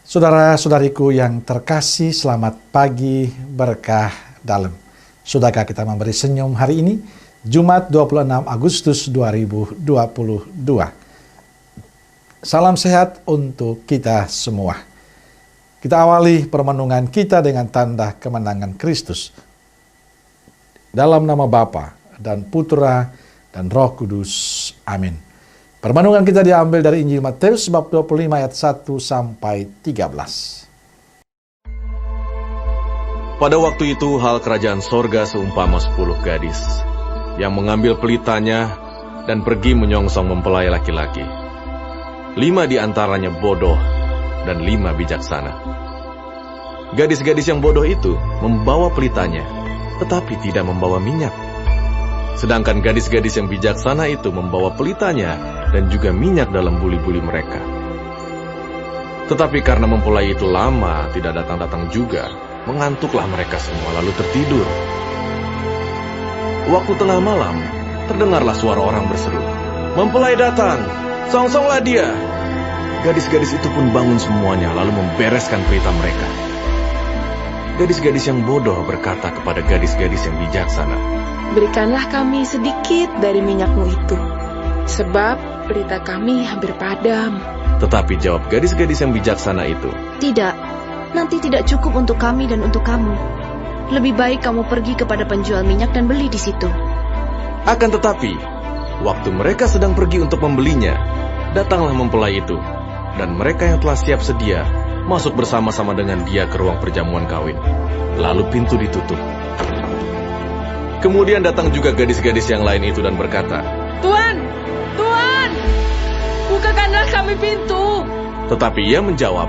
Saudara-saudariku yang terkasih, selamat pagi berkah dalam. Sudahkah kita memberi senyum hari ini? Jumat 26 Agustus 2022. Salam sehat untuk kita semua. Kita awali permenungan kita dengan tanda kemenangan Kristus. Dalam nama Bapa dan Putra dan Roh Kudus. Amin. Permenungan kita diambil dari Injil Matius bab 25 ayat 1 sampai 13. Pada waktu itu hal kerajaan sorga seumpama 10 gadis yang mengambil pelitanya dan pergi menyongsong mempelai laki-laki. 5 di antaranya bodoh dan 5 bijaksana. Gadis-gadis yang bodoh itu membawa pelitanya, tetapi tidak membawa minyak. Sedangkan gadis-gadis yang bijaksana itu membawa pelitanya dan juga minyak dalam buli-buli mereka. Tetapi karena mempelai itu lama tidak datang-datang juga, mengantuklah mereka semua lalu tertidur. Waktu tengah malam, terdengarlah suara orang berseru, "Mempelai datang, songsonglah dia!" Gadis-gadis itu pun bangun semuanya lalu membereskan pelita mereka. Gadis-gadis yang bodoh berkata kepada gadis-gadis yang bijaksana, "Berikanlah kami sedikit dari minyakmu itu, sebab pelita kami hampir padam." Tetapi jawab gadis-gadis yang bijaksana itu, "Tidak, nanti tidak cukup untuk kami dan untuk kamu. Lebih baik kamu pergi kepada penjual minyak dan beli di situ." Akan tetapi, waktu mereka sedang pergi untuk membelinya, datanglah mempelai itu, dan mereka yang telah siap sedia masuk bersama-sama dengan dia ke ruang perjamuan kawin. Lalu pintu ditutup. Kemudian datang juga gadis-gadis yang lain itu dan berkata, "Tuan, Tuan, bukakanlah kami pintu." Tetapi ia menjawab,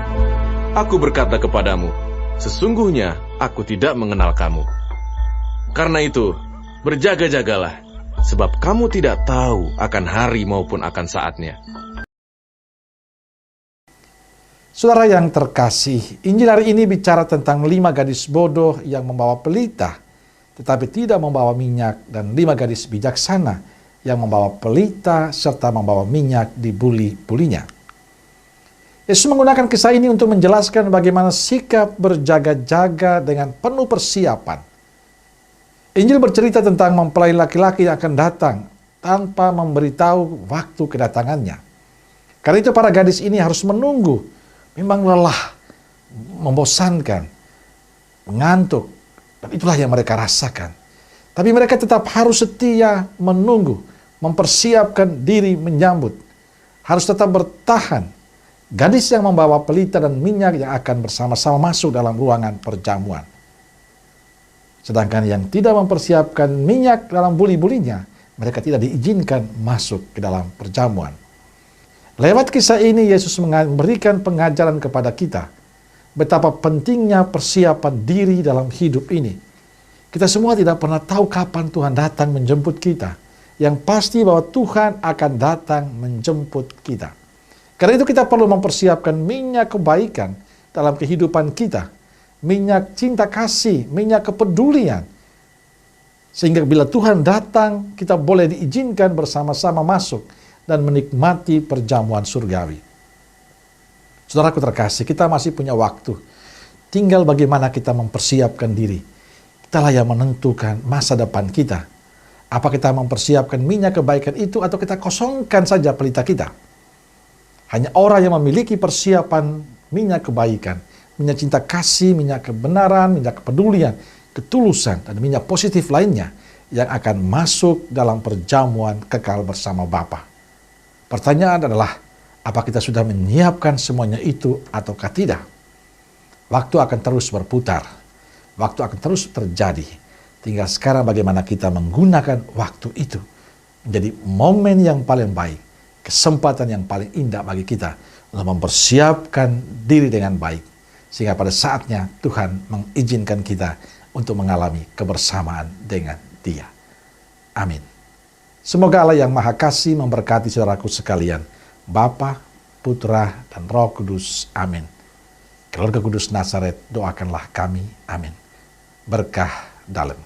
"Aku berkata kepadamu, sesungguhnya aku tidak mengenal kamu. Karena itu, berjaga-jagalah, sebab kamu tidak tahu akan hari maupun akan saatnya." Saudara yang terkasih, Injil hari ini bicara tentang 5 gadis bodoh yang membawa pelita, tetapi tidak membawa minyak, dan 5 gadis bijaksana yang membawa pelita serta membawa minyak di buli-bulinya. Yesus menggunakan kisah ini untuk menjelaskan bagaimana sikap berjaga-jaga dengan penuh persiapan. Injil bercerita tentang mempelai laki-laki yang akan datang tanpa memberitahu waktu kedatangannya. Karena itu para gadis ini harus menunggu. Memang lelah, membosankan, mengantuk, dan itulah yang mereka rasakan. Tapi mereka tetap harus setia menunggu, mempersiapkan diri menyambut. Harus tetap bertahan. Gadis yang membawa pelita dan minyak yang akan bersama-sama masuk dalam ruangan perjamuan. Sedangkan yang tidak mempersiapkan minyak dalam buli-bulinya, mereka tidak diizinkan masuk ke dalam perjamuan. Lewat kisah ini, Yesus memberikan pengajaran kepada kita betapa pentingnya persiapan diri dalam hidup ini. Kita semua tidak pernah tahu kapan Tuhan datang menjemput kita. Yang pasti bahwa Tuhan akan datang menjemput kita. Karena itu kita perlu mempersiapkan minyak kebaikan dalam kehidupan kita. Minyak cinta kasih, minyak kepedulian. Sehingga bila Tuhan datang, kita boleh diizinkan bersama-sama masuk dan menikmati perjamuan surgawi. Saudaraku terkasih, kita masih punya waktu. Tinggal bagaimana kita mempersiapkan diri. Kitalah yang menentukan masa depan kita. Apa kita mempersiapkan minyak kebaikan itu atau kita kosongkan saja pelita kita? Hanya orang yang memiliki persiapan minyak kebaikan, minyak cinta kasih, minyak kebenaran, minyak kepedulian, ketulusan, dan minyak positif lainnya yang akan masuk dalam perjamuan kekal bersama Bapa. Pertanyaan adalah, apa kita sudah menyiapkan semuanya itu ataukah tidak? Waktu akan terus berputar. Waktu akan terus terjadi. Tinggal sekarang bagaimana kita menggunakan waktu itu menjadi momen yang paling baik, kesempatan yang paling indah bagi kita untuk mempersiapkan diri dengan baik. Sehingga pada saatnya Tuhan mengizinkan kita untuk mengalami kebersamaan dengan Dia. Amin. Semoga Allah yang Maha Kasih memberkati saudaraku sekalian, Bapa, Putra, dan Roh Kudus. Amin. Keluarga Kudus Nazaret, doakanlah kami. Amin. Berkah dalam.